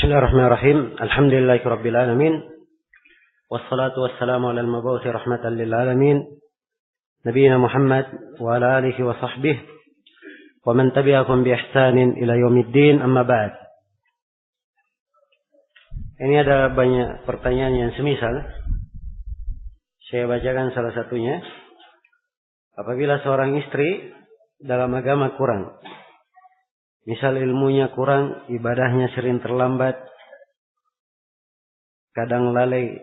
Bismillahirrahmanirrahim. Alhamdulillahirabbil alamin. Wassalatu wassalamu ala al-mabu'uts rahmatan lil alamin. Nabiyina Muhammad wa ala alihi wa sahbihi wa man tabi'akum bi ihsanin ila yaumiddin, amma ba'd. Ini ada banyak pertanyaan yang semisal. Saya bacakan salah satunya. Apabila seorang istri dalam agama kurang, misal ilmunya kurang, ibadahnya sering terlambat, kadang lalai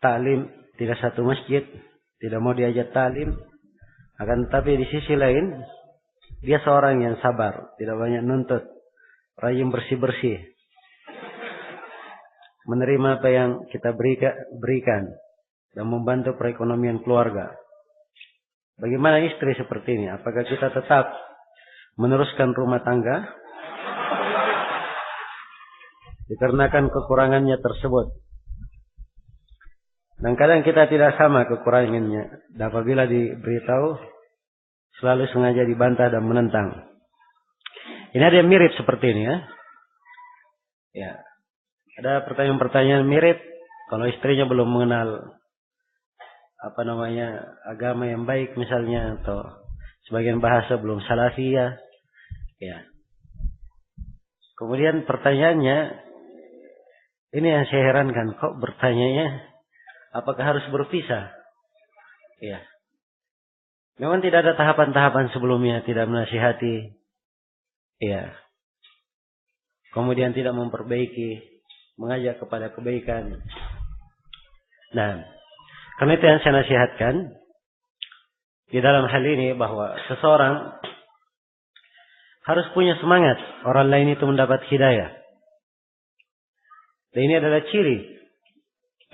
taklim, tidak satu masjid, tidak mau diajak taklim, akan tetapi di sisi lain dia seorang yang sabar, tidak banyak nuntut, rajin bersih-bersih, menerima apa yang kita berikan dan membantu perekonomian keluarga. Bagaimana istri seperti ini? Apakah kita tetap meneruskan rumah tangga dikarenakan kekurangannya tersebut? Dan kadang kita tidak sama kekurangannya. Dan apabila diberitahu, selalu sengaja dibantah dan menentang. Ini ada yang mirip seperti ini ya. Ya. Ada pertanyaan-pertanyaan mirip. Kalau istrinya belum mengenal agama yang baik misalnya, atau sebagian bahasa belum salafiyah, ya. Kemudian pertanyaannya, ini yang saya herankan, kok bertanyanya, apakah harus berpisah? Ya. Memang tidak ada tahapan-tahapan sebelumnya, tidak menasihati, ya. Kemudian tidak memperbaiki, mengajak kepada kebaikan. Nah, karena itu yang saya nasihatkan di dalam hal ini, bahwa seseorang harus punya semangat orang lain itu mendapat hidayah. Dan ini adalah ciri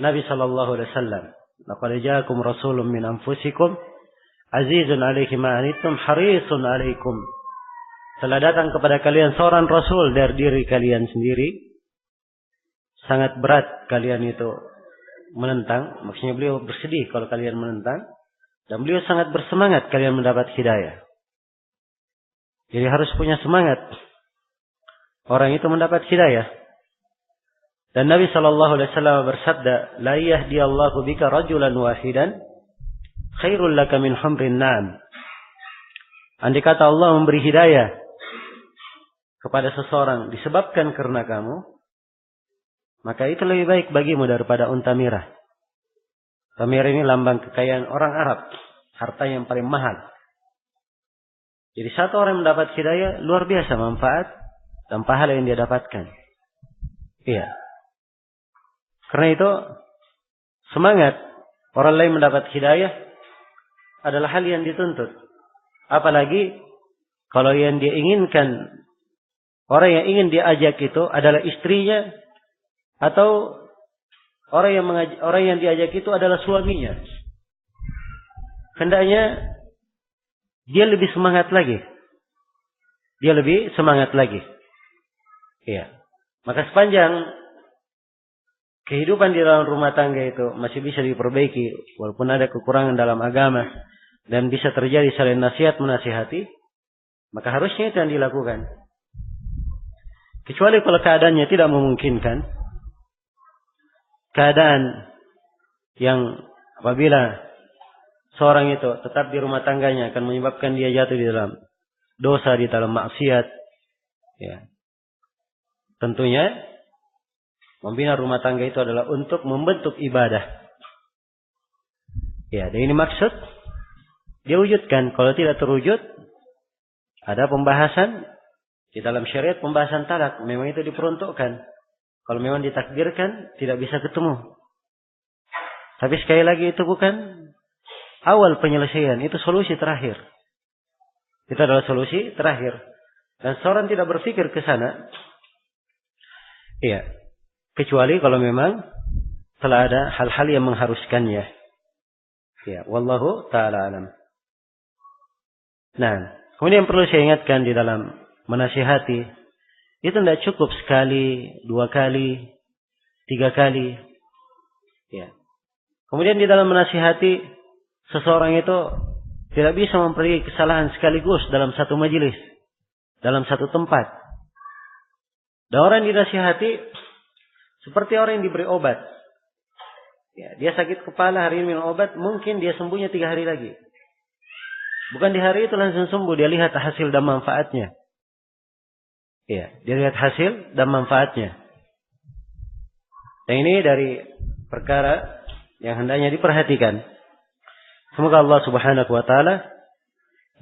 Nabi sallallahu alaihi wasallam. Laqad ja'akum rasulun min anfusikum azizun 'alaihi ma 'anittum harisun 'alaikum. Telah datang kepada kalian seorang rasul dari diri kalian sendiri. Sangat berat kalian itu menentang, maksudnya beliau bersedih kalau kalian menentang, dan beliau sangat bersemangat kalian mendapat hidayah. Jadi harus punya semangat orang itu mendapat hidayah. Dan Nabi sallallahu alaihi wasallam bersabda, "La yahdiyallahu bika rajulan wahidan khairul laka min humrin na'am." Andai kata Allah memberi hidayah kepada seseorang disebabkan karena kamu, maka itu lebih baik bagimu daripada unta merah. Unta merah ini lambang kekayaan orang Arab, harta yang paling mahal. Jadi satu orang mendapat hidayah, luar biasa manfaat dan pahala yang dia dapatkan. Iya. Karena itu semangat orang lain mendapat hidayah adalah hal yang dituntut. Apalagi kalau yang dia inginkan, orang yang ingin diajak itu adalah istrinya, atau orang yang diajak itu adalah suaminya. Hendaknya dia lebih semangat lagi. Dia lebih semangat lagi. Iya. Maka sepanjang kehidupan di dalam rumah tangga itu masih bisa diperbaiki, walaupun ada kekurangan dalam agama, dan bisa terjadi saling nasihat menasihati, maka harusnya itu yang dilakukan. Kecuali kalau keadaannya tidak memungkinkan, keadaan yang apabila seorang itu tetap di rumah tangganya akan menyebabkan dia jatuh di dalam dosa, di dalam maksiat, ya. Tentunya membina rumah tangga itu adalah untuk membentuk ibadah. Ya, dan ini maksud dia wujudkan. Kalau tidak terwujud, ada pembahasan di dalam syariat, pembahasan talak, memang itu diperuntukkan. Kalau memang ditakdirkan tidak bisa ketemu. Tapi sekali lagi itu bukan awal penyelesaian, itu solusi terakhir. Itu adalah solusi terakhir. Dan seorang tidak berpikir ke sana. Iya. Kecuali kalau memang telah ada hal-hal yang mengharuskannya. Ya, wallahu ta'ala alam. Nah, kemudian perlu saya ingatkan di dalam menasihati, itu tidak cukup sekali, 2 kali, 3 kali. Ya. Kemudian di dalam menasihati, seseorang itu tidak bisa memperbaiki kesalahan sekaligus dalam satu majelis, dalam satu tempat. Dan orang yang dinasihati seperti orang yang diberi obat. Ya, dia sakit kepala, hari ini minum obat, mungkin dia sembuhnya 3 hari lagi. Bukan di hari itu langsung sembuh, dia lihat hasil dan manfaatnya. Ya, dia lihat hasil dan manfaatnya. Dan ini dari perkara yang hendaknya diperhatikan. Semoga Allah Subhanahu wa taala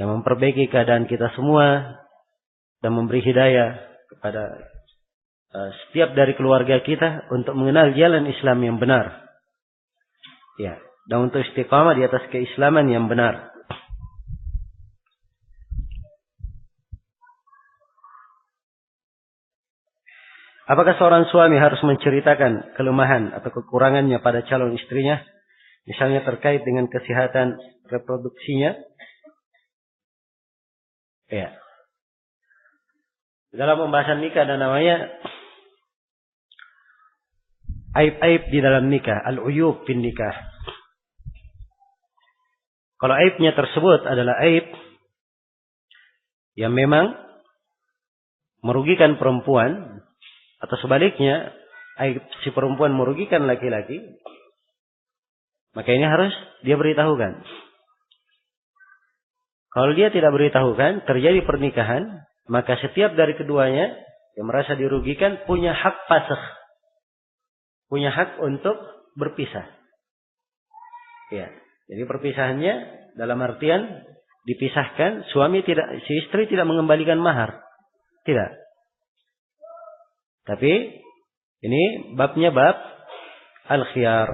yang memperbaiki keadaan kita semua dan memberi hidayah kepada setiap dari keluarga kita untuk mengenal jalan Islam yang benar. Ya, dan untuk istiqamah di atas keislaman yang benar. Apakah seorang suami harus menceritakan kelemahan atau kekurangannya pada calon istrinya? Misalnya terkait dengan kesehatan reproduksinya? Ya. Dalam pembahasan nikah ada namanya aib-aib di dalam nikah, al-uyub fin nikah. Kalau aibnya tersebut adalah aib yang memang merugikan perempuan, atau sebaliknya aib si perempuan merugikan laki-laki, maka ini harus dia beritahukan. Kalau dia tidak beritahukan, terjadi pernikahan, maka setiap dari keduanya yang merasa dirugikan punya hak fasakh, punya hak untuk berpisah. Ya, jadi perpisahannya dalam artian dipisahkan, si istri tidak mengembalikan mahar, tidak. Tapi ini babnya bab al-khiyar,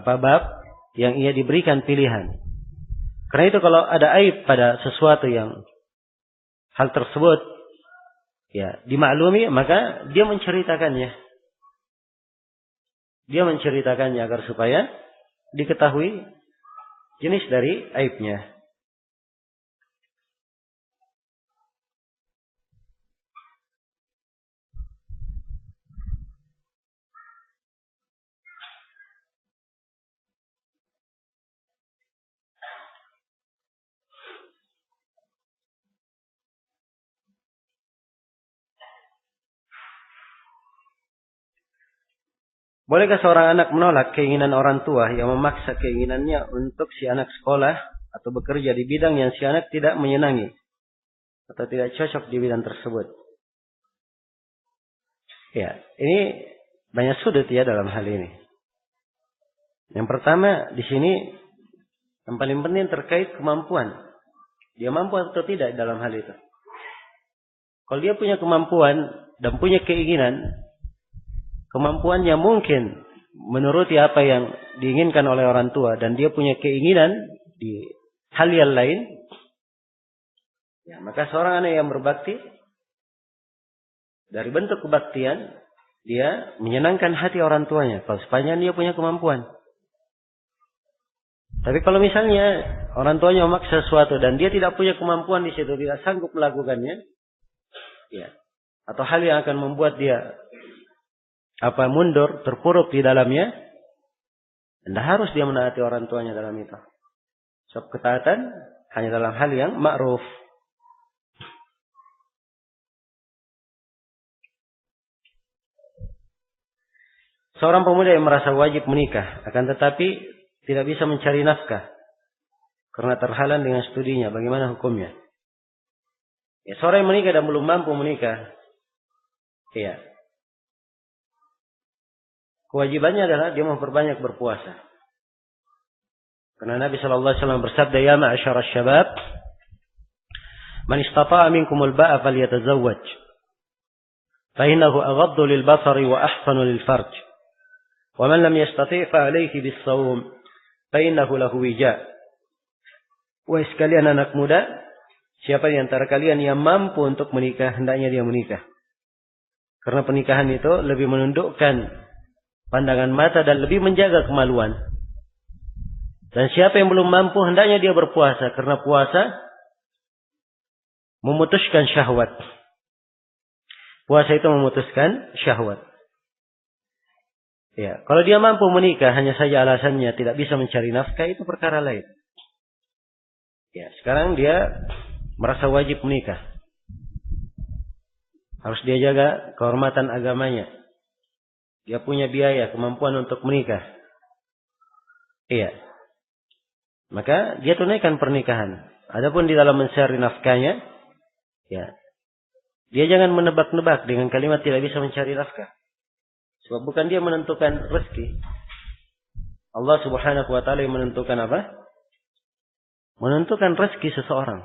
bab yang ia diberikan pilihan. Karena itu kalau ada aib pada sesuatu yang hal tersebut ya dimaklumi, maka dia menceritakannya. Dia menceritakannya agar supaya diketahui jenis dari aibnya. Bolehkah seorang anak menolak keinginan orang tua yang memaksa keinginannya untuk si anak sekolah atau bekerja di bidang yang si anak tidak menyenangi atau tidak cocok di bidang tersebut? Ya, ini banyak sudut ya dalam hal ini. Yang pertama di sini yang paling penting terkait kemampuan. Dia mampu atau tidak dalam hal itu. Kalau dia punya kemampuan dan punya keinginan, kemampuannya mungkin menuruti apa yang diinginkan oleh orang tua dan dia punya keinginan di hal yang lain, ya, maka seorang anak yang berbakti dari bentuk kebaktian dia menyenangkan hati orang tuanya kalau sepanjang dia punya kemampuan. Tapi kalau misalnya orang tuanya memaksa sesuatu dan dia tidak punya kemampuan di situ, tidak sanggup melakukannya, ya, atau hal yang akan membuat dia mundur, terpuruk di dalamnya, tidak harus dia menaati orang tuanya dalam itu. Sebab ketaatan hanya dalam hal yang ma'ruf. Seorang pemuda yang merasa wajib menikah, akan tetapi tidak bisa mencari nafkah karena terhalang dengan studinya, bagaimana hukumnya? Ya, seorang yang menikah dan belum mampu menikah, ya, kewajibannya adalah dia memperbanyak berpuasa. Karena Nabi sallallahu alaihi wasallam bersabda, "Ya ma'asyaras syabab, man istata'a minkumul ba'a falyatazawwaj, fa innahu aghaddu lil basari wa ahsanu lil farj. Wa man lam yastati' fa 'alayhi bis shawm, fa innahu lahu wija'." Wahai sekalian anak muda, siapa di antara kalian yang mampu untuk menikah, hendaknya dia menikah. Karena pernikahan itu lebih menundukkan pandangan mata dan lebih menjaga kemaluan. Dan siapa yang belum mampu, hendaknya dia berpuasa. Karena puasa memutuskan syahwat. Puasa itu memutuskan syahwat. Ya, kalau dia mampu menikah, hanya saja alasannya tidak bisa mencari nafkah, itu perkara lain. Ya, sekarang dia merasa wajib menikah. Harus dia jaga kehormatan agamanya. Dia punya biaya, kemampuan untuk menikah. Iya. Maka dia tunaikan pernikahan. Adapun di dalam mencari nafkahnya, ya, dia jangan menebak-nebak dengan kalimat tidak bisa mencari nafkah. Sebab bukan dia menentukan rezeki. Allah Subhanahu wa taala yang menentukan apa? Menentukan rezeki seseorang.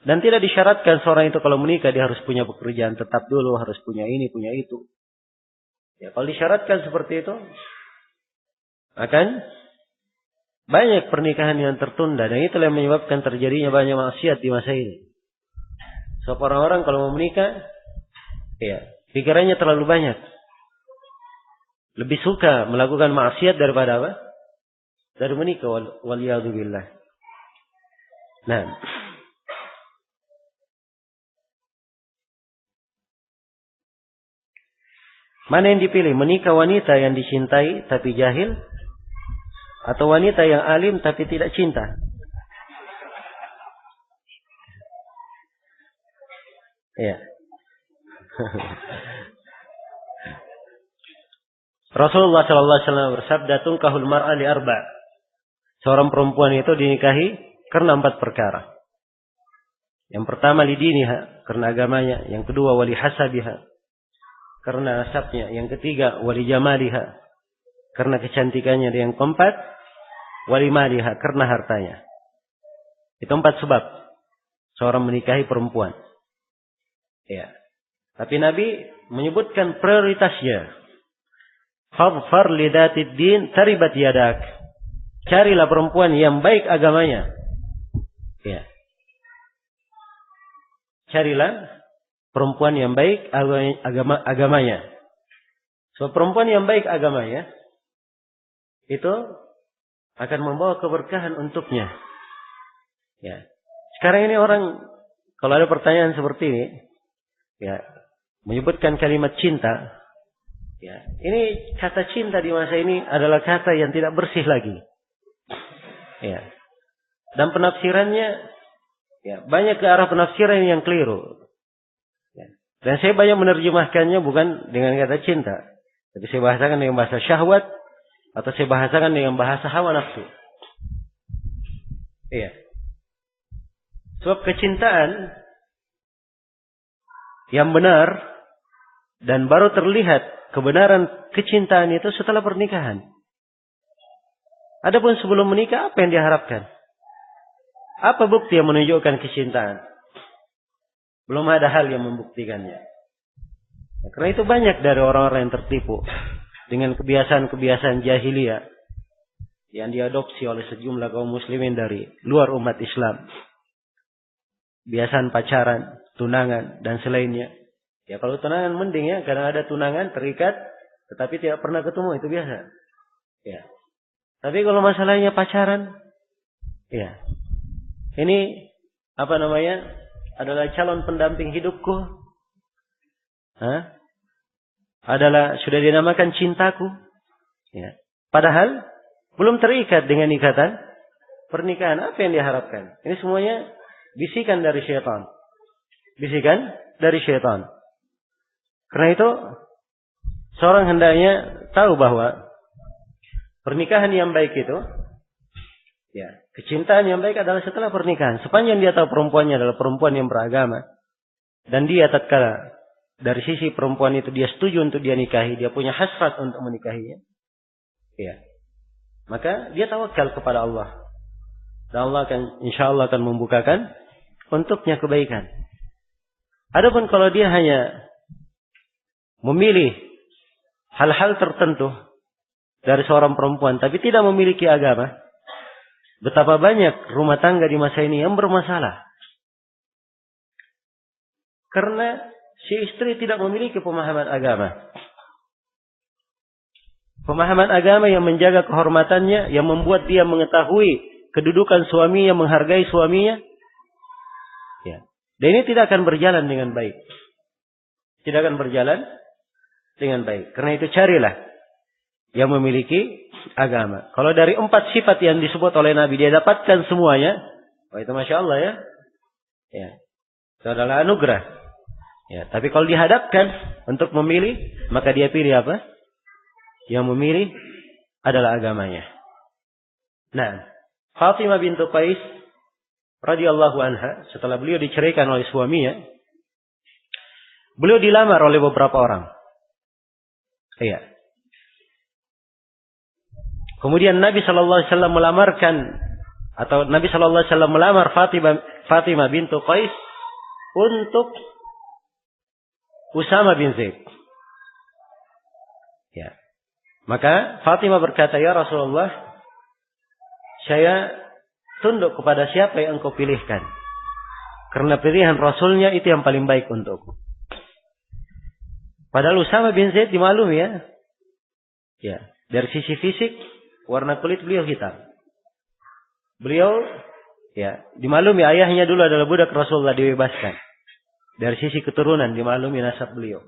Dan tidak disyaratkan seorang itu kalau menikah dia harus punya pekerjaan tetap dulu, harus punya ini, punya itu. Ya, kalau disyaratkan seperti itu, akan banyak pernikahan yang tertunda. Dan itulah yang menyebabkan terjadinya banyak maksiat di masa ini. So, orang-orang kalau mau menikah, ya, pikirannya terlalu banyak. Lebih suka melakukan maksiat daripada apa? Dari menikah, waliyadzubillah. Nah, mana yang dipilih? Menikah wanita yang dicintai tapi jahil, atau wanita yang alim tapi tidak cinta? Ya. Rasulullah sallallahu alaihi wasallam bersabda, "Tunkahul mar'a li arba'." Seorang perempuan itu dinikahi karena 4 perkara. Yang pertama lidiniha, karena agamanya. Yang kedua wali hasabiha, karena nasabnya. Yang ketiga wali jamaliha, karena kecantikannya. Yang keempat wali maliha, karena hartanya. Itu 4 sebab seorang menikahi perempuan. Ya. Tapi Nabi menyebutkan prioritasnya. Fadfar lidatid din taribat yadak. Carilah perempuan yang baik agamanya. Ya. Carilah perempuan yang baik agamanya. So, perempuan yang baik agamanya itu akan membawa keberkahan untuknya. Ya. Sekarang ini orang kalau ada pertanyaan seperti ini, ya, menyebutkan kalimat cinta, ya, ini kata cinta di masa ini adalah kata yang tidak bersih lagi. Ya. Dan penafsirannya, ya, banyak ke arah penafsiran yang keliru. Ya. Dan saya banyak menerjemahkannya bukan dengan kata cinta, tapi saya bahasakan dengan bahasa syahwat atau saya bahasakan dengan bahasa hawa nafsu. Iya. Sebab kecintaan yang benar dan baru terlihat kebenaran kecintaan itu setelah pernikahan. Adapun sebelum menikah, apa yang diharapkan? Apa bukti yang menunjukkan kecintaan? Belum ada hal yang membuktikannya. Nah, karena itu banyak dari orang-orang yang tertipu dengan kebiasaan-kebiasaan jahiliyah yang diadopsi oleh sejumlah kaum muslimin dari luar umat Islam. Kebiasaan pacaran, tunangan, dan selainnya. Ya, kalau tunangan mending ya, karena ada tunangan terikat, tetapi tidak pernah ketemu, itu biasa. Ya. Tapi kalau masalahnya pacaran, ya, ini apa namanya? Adalah calon pendamping hidupku. Adalah sudah dinamakan cintaku. Ya. Padahal belum terikat dengan ikatan pernikahan. Apa yang diharapkan? Ini semuanya bisikan dari syaitan. Bisikan dari syaitan. Karena itu seorang hendaknya tahu bahwa pernikahan yang baik itu, ya, kecintaan yang baik adalah setelah pernikahan. Sepanjang dia tahu perempuannya adalah perempuan yang beragama, dan dia tatkala dari sisi perempuan itu dia setuju untuk dia nikahi, dia punya hasrat untuk menikahinya, ya, maka dia tawakal kepada Allah, dan Allah akan, insya Allah akan membukakan untuknya kebaikan. Adapun kalau dia hanya memilih hal-hal tertentu dari seorang perempuan tapi tidak memiliki agama, betapa banyak rumah tangga di masa ini yang bermasalah. Karena si istri tidak memiliki pemahaman agama. Pemahaman agama yang menjaga kehormatannya, yang membuat dia mengetahui kedudukan suaminya, menghargai suaminya. Ya. Dan ini tidak akan berjalan dengan baik. Tidak akan berjalan dengan baik. Karena itu carilah yang memiliki agama. Kalau dari 4 sifat yang disebut oleh Nabi dia dapatkan semuanya, oh itu Masya Allah ya. Ya. Itu adalah anugerah. Ya, tapi kalau dihadapkan untuk memilih, maka dia pilih apa? Yang memilih adalah agamanya. Nah, Fatimah bintu Qais radhiyallahu anha, setelah beliau diceraikan oleh suaminya, beliau dilamar oleh beberapa orang. Iya. Kemudian Nabi sallallahu alaihi wasallam Nabi sallallahu alaihi wasallam melamar Fatimah bintu Qais untuk Usama bin Zaid. Ya. Maka Fatimah berkata, "Ya Rasulullah, saya tunduk kepada siapa yang engkau pilihkan. Karena pilihan Rasulnya itu yang paling baik untukku." Padahal Usama bin Zaid dimaklumi ya. Ya, dari sisi fisik, warna kulit beliau hitam. Beliau ya, dimaklumi ayahnya dulu adalah budak Rasulullah, dibebaskan. Dari sisi keturunan dimaklumi nasab beliau.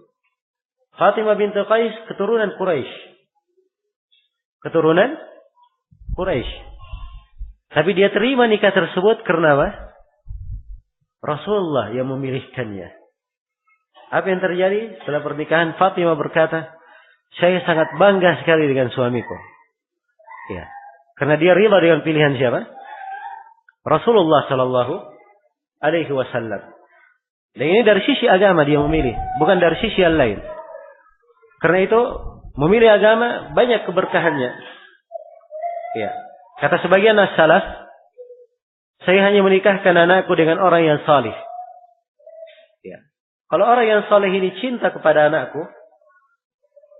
Fatimah bintu Qais keturunan Quraisy. Keturunan Quraisy. Tapi dia terima nikah tersebut karena apa? Rasulullah yang memilihkannya. Apa yang terjadi setelah pernikahan? Fatimah berkata, "Saya sangat bangga sekali dengan suamiku." Ya. Karena dia rela dengan pilihan siapa? Rasulullah sallallahu alaihi wasallam. Dan ini dari sisi agama dia memilih, bukan dari sisi yang lain. Karena itu memilih agama banyak keberkahannya. Ya. Kata sebagian as-salaf, saya hanya menikahkan anakku dengan orang yang salih. Ya. Kalau orang yang salih ini cinta kepada anakku,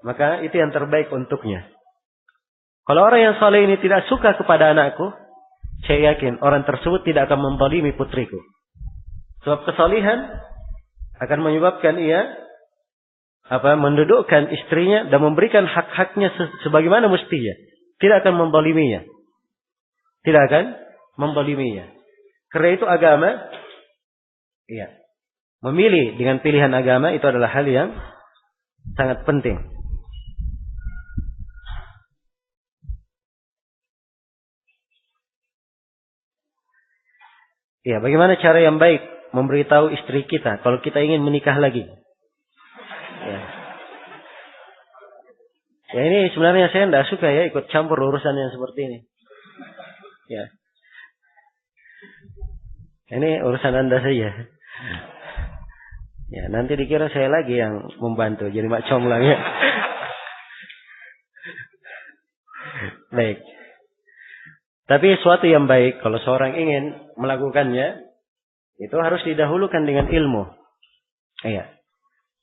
maka itu yang terbaik untuknya. Kalau orang yang salih ini tidak suka kepada anakku, saya yakin orang tersebut tidak akan menzalimi putriku. Sebab kesalihan akan menyebabkan ia mendudukkan istrinya dan memberikan hak-haknya sebagaimana mestinya. Tidak akan menzaliminya. Tidak akan menzaliminya. Karena itu agama, iya, memilih dengan pilihan agama itu adalah hal yang sangat penting. Ya, bagaimana cara yang baik memberitahu istri kita kalau kita ingin menikah lagi? Ya. Ya, ini sebenarnya saya tidak suka ya ikut campur urusan yang seperti ini. Ya. Ini urusan Anda saja. Ya, nanti dikira saya lagi yang membantu jadi mak comlang ya. Baik. Tapi suatu yang baik kalau seorang ingin melakukannya itu harus didahulukan dengan ilmu. Iya.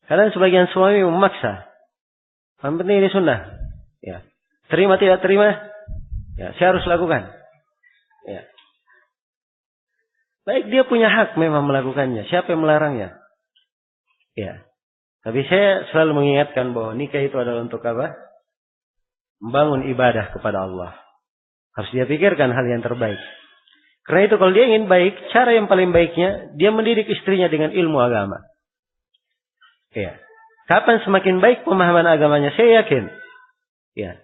Karena sebagian suami memaksa. Yang penting ini sunnah. Ya. Terima tidak terima, ya, saya harus lakukan. Ya. Baik, dia punya hak memang melakukannya. Siapa yang melarangnya? Ya. Tapi saya selalu mengingatkan bahwa nikah itu adalah untuk apa? Membangun ibadah kepada Allah. Harus dia pikirkan hal yang terbaik. Karena itu kalau dia ingin baik, cara yang paling baiknya, dia mendidik istrinya dengan ilmu agama. Ya. Kapan semakin baik pemahaman agamanya, saya yakin. Ya.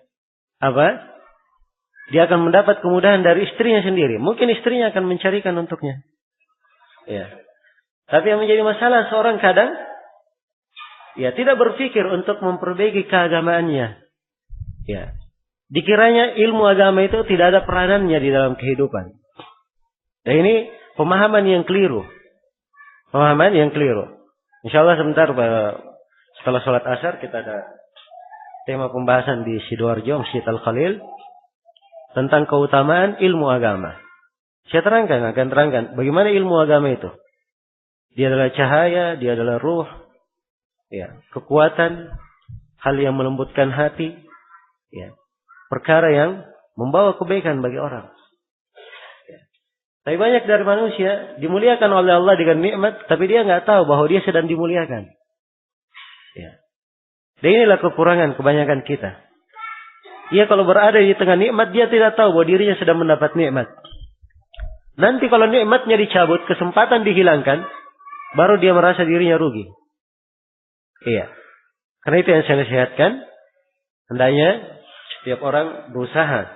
Dia akan mendapat kemudahan dari istrinya sendiri. Mungkin istrinya akan mencarikan untuknya. Ya. Tapi yang menjadi masalah seorang kadang, ya, tidak berpikir untuk memperbaiki keagamaannya. Ya. Dikiranya ilmu agama itu tidak ada peranannya di dalam kehidupan. Dan ini pemahaman yang keliru. Pemahaman yang keliru. InsyaAllah sebentar setelah sholat asar kita ada tema pembahasan di Sidoarjo, Masjid Al-Khalil, tentang keutamaan ilmu agama. Saya akan terangkan bagaimana ilmu agama itu. Dia adalah cahaya, dia adalah ruh, ya, kekuatan, hal yang melembutkan hati, ya, perkara yang membawa kebaikan bagi orang. Ya. Tapi banyak dari manusia dimuliakan oleh Allah dengan nikmat, tapi dia nggak tahu bahwa dia sedang dimuliakan. Ya. Dan inilah kekurangan kebanyakan kita. Dia kalau berada di tengah nikmat, dia tidak tahu bahwa dirinya sedang mendapat nikmat. Nanti kalau nikmatnya dicabut, kesempatan dihilangkan, baru dia merasa dirinya rugi. Iya. Karena itu yang saya nasihatkan, hendaknya setiap orang berusaha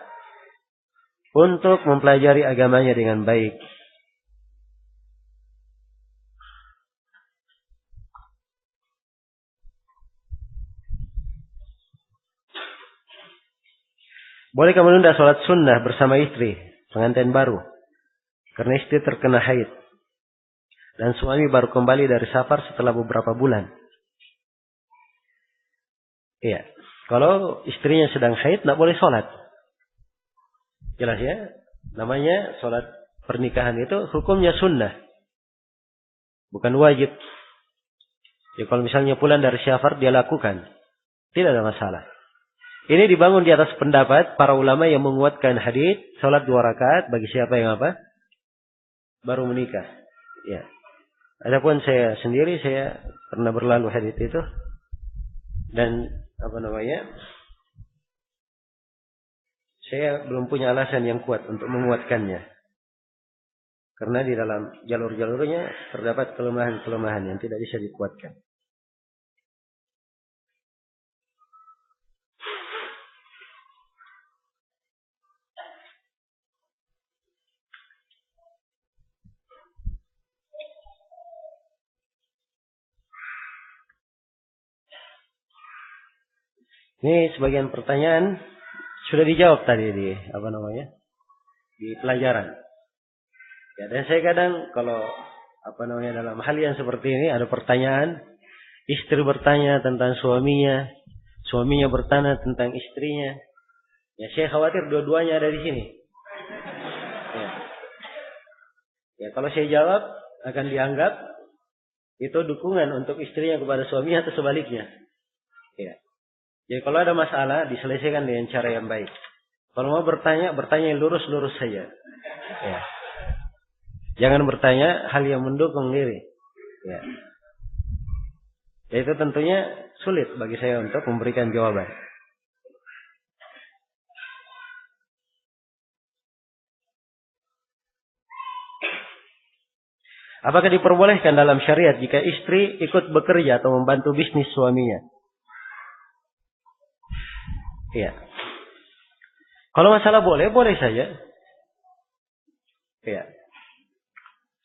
untuk mempelajari agamanya dengan baik. Bolehkah menunda sholat sunnah bersama istri pengantin baru karena istri terkena haid dan suami baru kembali dari safar setelah beberapa bulan? Iya. Kalau istrinya sedang haid, tidak boleh sholat. Jelas ya? Namanya sholat pernikahan itu hukumnya sunnah. Bukan wajib. Ya, kalau misalnya pulang dari safar, dia lakukan. Tidak ada masalah. Ini dibangun di atas pendapat para ulama yang menguatkan hadits sholat 2 rakaat bagi siapa yang apa? Baru menikah. Ya. Adapun saya sendiri, saya pernah berlalu hadits itu. Dan saya belum punya alasan yang kuat untuk menguatkannya. Karena di dalam jalur-jalurnya terdapat kelemahan-kelemahan yang tidak bisa dikuatkan. Ini sebagian pertanyaan sudah dijawab tadi di pelajaran. Ya, dan saya kadang kalau dalam hal yang seperti ini ada pertanyaan, istri bertanya tentang suaminya, suaminya bertanya tentang istrinya. Ya, saya khawatir dua-duanya ada di sini. Ya, kalau saya jawab akan dianggap itu dukungan untuk istrinya kepada suaminya atau sebaliknya. Ya. Jadi kalau ada masalah diselesaikan dengan cara yang baik. Kalau mau bertanya yang lurus-lurus saja. Ya. Jangan bertanya hal yang mendukung diri. Ya. Ya, itu tentunya sulit bagi saya untuk memberikan jawaban. Apakah diperbolehkan dalam syariat jika istri ikut bekerja atau membantu bisnis suaminya? Iya. Kalau masalah boleh saja. Iya.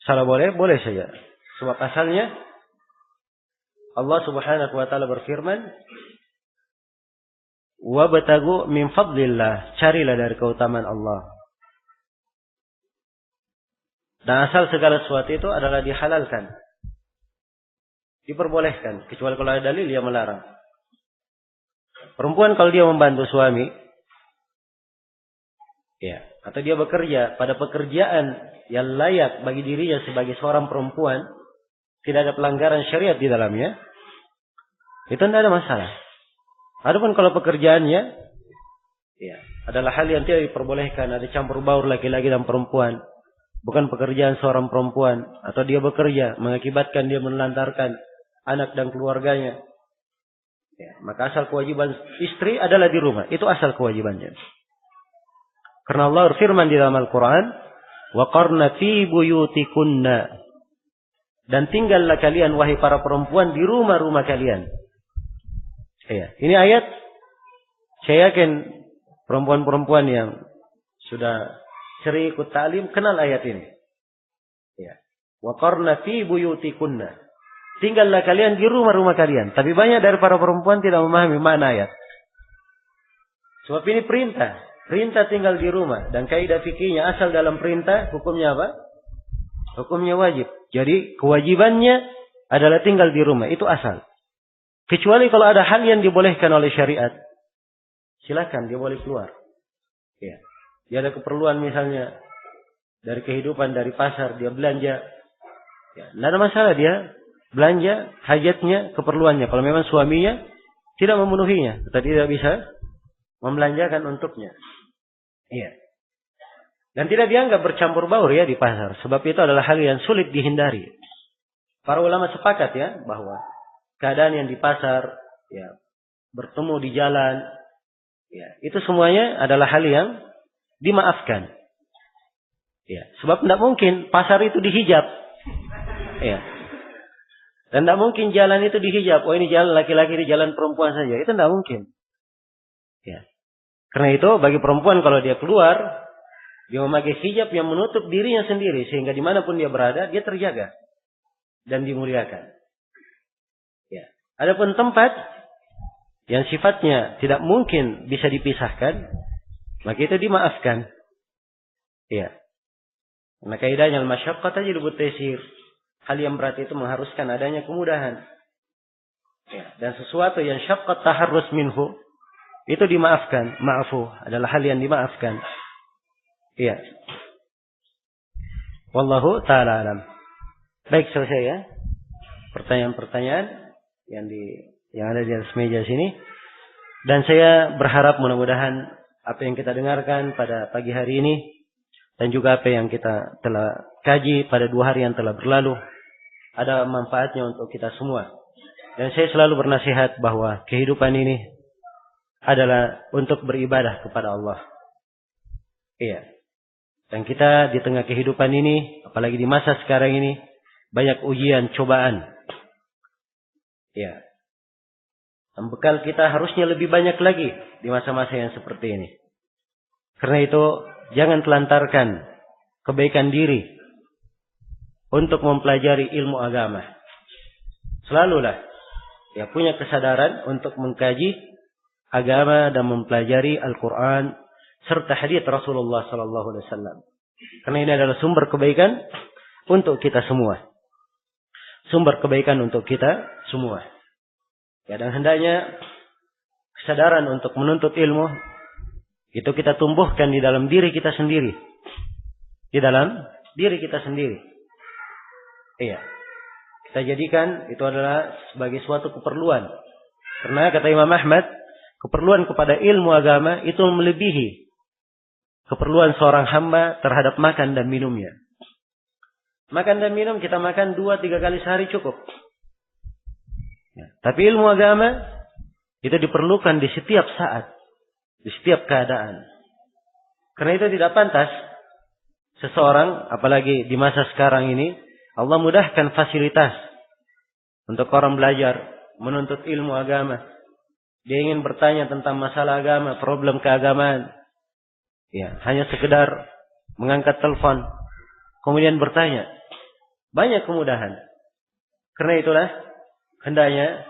Masalah boleh saja. Sebab asalnya Allah Subhanahu wa taala berfirman, "Wabtagu min fadlillah", carilah dari keutamaan Allah. Dan asal segala sesuatu itu adalah dihalalkan. Diperbolehkan, kecuali kalau ada dalil yang melarang. Perempuan kalau dia membantu suami, ya, atau dia bekerja pada pekerjaan yang layak bagi dirinya sebagai seorang perempuan, tidak ada pelanggaran syariat di dalamnya, itu tidak ada masalah. Adapun kalau pekerjaannya, ya, adalah hal yang tidak diperbolehkan, ada campur baur laki-laki dan perempuan, bukan pekerjaan seorang perempuan, atau dia bekerja mengakibatkan dia menelantarkan anak dan keluarganya, ya, maka asal kewajiban istri adalah di rumah. Itu asal kewajibannya. Karena Allah berfirman di dalam Al-Quran, وَقَرْنَ فِي بُيُوتِكُنَّ, dan tinggallah kalian wahai para perempuan di rumah-rumah kalian. Ya, ini ayat, saya yakin perempuan-perempuan yang sudah sering ikut ta'lim kenal ayat ini. Ya. وَقَرْنَ فِي بُيُوتِكُنَّ, tinggallah kalian di rumah-rumah kalian. Tapi banyak dari para perempuan tidak memahami makna ayat. Sebab ini perintah. Perintah tinggal di rumah. Dan kaidah fikihnya asal dalam perintah, hukumnya apa? Hukumnya wajib. Jadi kewajibannya adalah tinggal di rumah. Itu asal. Kecuali kalau ada hal yang dibolehkan oleh syariat. Silakan, dia boleh keluar. Ya. Dia ada keperluan misalnya. Dari kehidupan, dari pasar, dia belanja. Ya. Tidak ada masalah dia belanja hajatnya, keperluannya. Kalau memang suaminya tidak memenuhinya, tetapi tidak bisa membelanjakan untuknya. Iya. Dan tidak dianggap bercampur baur ya di pasar. Sebab itu adalah hal yang sulit dihindari. Para ulama sepakat ya bahwa keadaan yang di pasar, ya, bertemu di jalan, ya, itu semuanya adalah hal yang dimaafkan. Ya, sebab tidak mungkin pasar itu dihijab. Ya. Dan tidak mungkin jalan itu dihijab. Oh, ini jalan laki-laki, di jalan perempuan saja. Itu tidak mungkin. Ya. Karena itu bagi perempuan kalau dia keluar, dia memakai hijab yang menutup dirinya sendiri. Sehingga dimanapun dia berada, dia terjaga. Dan dimuliakan. Ya. Adapun tempat yang sifatnya tidak mungkin bisa dipisahkan. maka itu dimaafkan. Iya. Karena kaidahnya al-masyaqqah tajlibut taysir. Hal yang berat itu mengharuskan adanya kemudahan. Ya. Dan sesuatu yang syaqqat taharrus minhu itu dimaafkan. Ma'fu adalah hal yang dimaafkan. Iya. Wallahu ta'ala alam. Baik, selesai ya. Pertanyaan-pertanyaan yang ada di atas meja sini. Dan saya berharap mudah-mudahan apa yang kita dengarkan pada pagi hari ini dan juga apa yang kita telah kaji pada 2 hari yang telah berlalu ada manfaatnya untuk kita semua. Dan saya selalu bernasihat bahwa kehidupan ini adalah untuk beribadah kepada Allah. Iya. Dan kita di tengah kehidupan ini, apalagi di masa sekarang ini, banyak ujian, cobaan. Iya. Dan bekal kita harusnya lebih banyak lagi di masa-masa yang seperti ini. Karena itu, jangan telantarkan kebaikan diri untuk mempelajari ilmu agama. Selalulah ya punya kesadaran untuk mengkaji agama dan mempelajari Al-Quran serta hadits Rasulullah sallallahu alaihi wasallam. Karena ini adalah sumber kebaikan untuk kita semua. Sumber kebaikan untuk kita semua. Ya, dan hendaknya kesadaran untuk menuntut ilmu itu kita tumbuhkan di dalam diri kita sendiri. Di dalam diri kita sendiri. Iya. Kita jadikan itu adalah sebagai suatu keperluan. Karena kata Imam Ahmad, keperluan kepada ilmu agama itu melebihi keperluan seorang hamba terhadap makan dan minumnya. Makan dan minum kita makan 2-3 kali sehari cukup. Ya. Tapi ilmu agama itu diperlukan di setiap saat, di setiap keadaan. Karena itu tidak pantas seseorang, apalagi di masa sekarang ini, Allah mudahkan fasilitas untuk orang belajar, menuntut ilmu agama. Dia ingin bertanya tentang masalah agama, problem keagamaan. Ya, hanya sekedar mengangkat telepon, kemudian bertanya. Banyak kemudahan. Karena itulah, hendaknya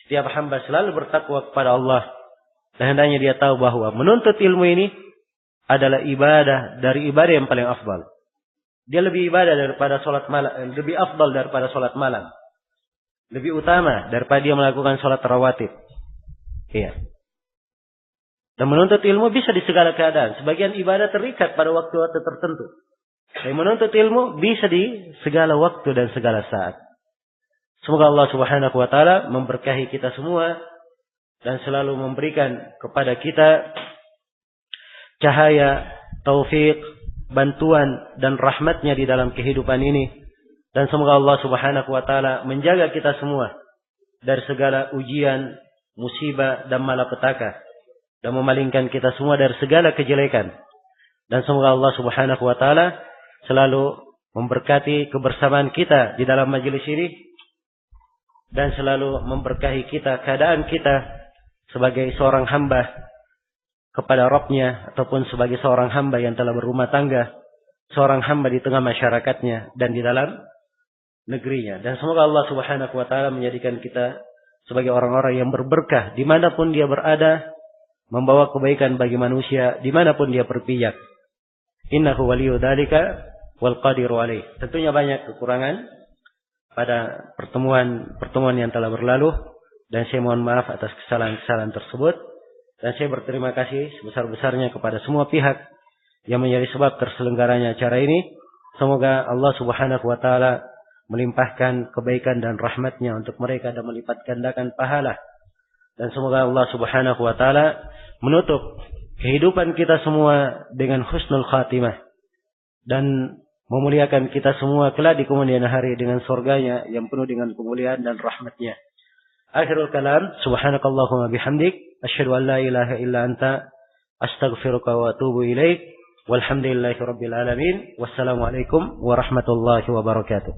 setiap hamba selalu bertakwa kepada Allah. Dan hendaknya dia tahu bahwa menuntut ilmu ini adalah ibadah dari ibadah yang paling afdal. Dia lebih ibadah daripada salat malam, lebih afdal daripada salat malam. Lebih utama daripada dia melakukan salat rawatib. Iya. Dan menuntut ilmu bisa di segala keadaan. Sebagian ibadah terikat pada waktu-waktu tertentu. Tapi menuntut ilmu bisa di segala waktu dan segala saat. Semoga Allah Subhanahu wa taala memberkahi kita semua dan selalu memberikan kepada kita cahaya, taufik, bantuan dan rahmatnya di dalam kehidupan ini. Dan semoga Allah Subhanahu wa taala menjaga kita semua dari segala ujian, musibah dan malapetaka dan memalingkan kita semua dari segala kejelekan. Dan semoga Allah Subhanahu wa taala selalu memberkati kebersamaan kita di dalam majelis ini dan selalu memberkahi kita, keadaan kita sebagai seorang hamba kepada Rabb-Nya ataupun sebagai seorang hamba yang telah berumah tangga, seorang hamba di tengah masyarakatnya dan di dalam negerinya. Dan semoga Allah Subhanahu wa taala menjadikan kita sebagai orang-orang yang berberkah dimanapun dia berada, membawa kebaikan bagi manusia dimanapun dia berpijak. Innahu waliyu dzalika wal qadiru alaih. Tentunya banyak kekurangan pada pertemuan yang telah berlalu dan saya mohon maaf atas kesalahan-kesalahan tersebut dan saya berterima kasih sebesar-besarnya kepada semua pihak yang menjadi sebab terselenggaranya acara ini. Semoga Allah Subhanahu wa taala melimpahkan kebaikan dan rahmatnya untuk mereka dan melipat gandakan pahala. Dan semoga Allah Subhanahu wa taala menutup kehidupan kita semua dengan husnul khatimah dan memuliakan kita semua kelak di kemudian hari dengan surganya yang penuh dengan kemuliaan dan rahmatnya. Akhirul kalam, subhanakallahumma bihamdik, asyhadu an la ilaha illa anta, astaghfiruka wa atubu ilaik, walhamdulillahi rabbil alamin, wassalamualaikum warahmatullahi wabarakatuh.